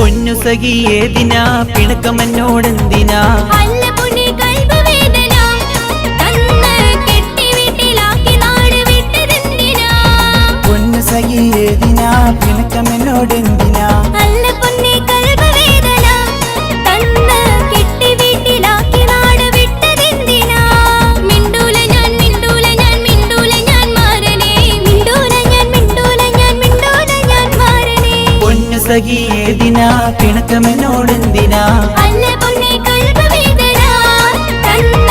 പൊന്നു സഖി ഏതിനാ പിണക്കമെന്നോടെന്തിനാ അല്ല പൊന്നി കൽബ് വേദന തന്ന് കെട്ടി വീട്ടിലാക്കി നാട് വിട്ടതെന്തിനാ പൊന്നു സഖി ഏതിനാ പിണക്കമെന്നോടെന്തിനാ അല്ല പൊന്നി കൽബ് വേദന തന്ന് കെട്ടി വീട്ടിലാക്കി നാട് വിട്ടതെന്തിനാ മിണ്ടൂല ഞാൻ മിണ്ടൂല ഞാൻ മിണ്ടൂല ഞാൻ മാറനേ മിണ്ടൂല ഞാൻ മിണ്ടൂല ഞാൻ മിണ്ടൂല ഞാൻ മാറനേ പൊന്നു സഖി ഏതിനാ പിണക്കമെന്നോടെന്തിനാ അല്ല പൊന്നി കൽബ് വേദന തന്ന്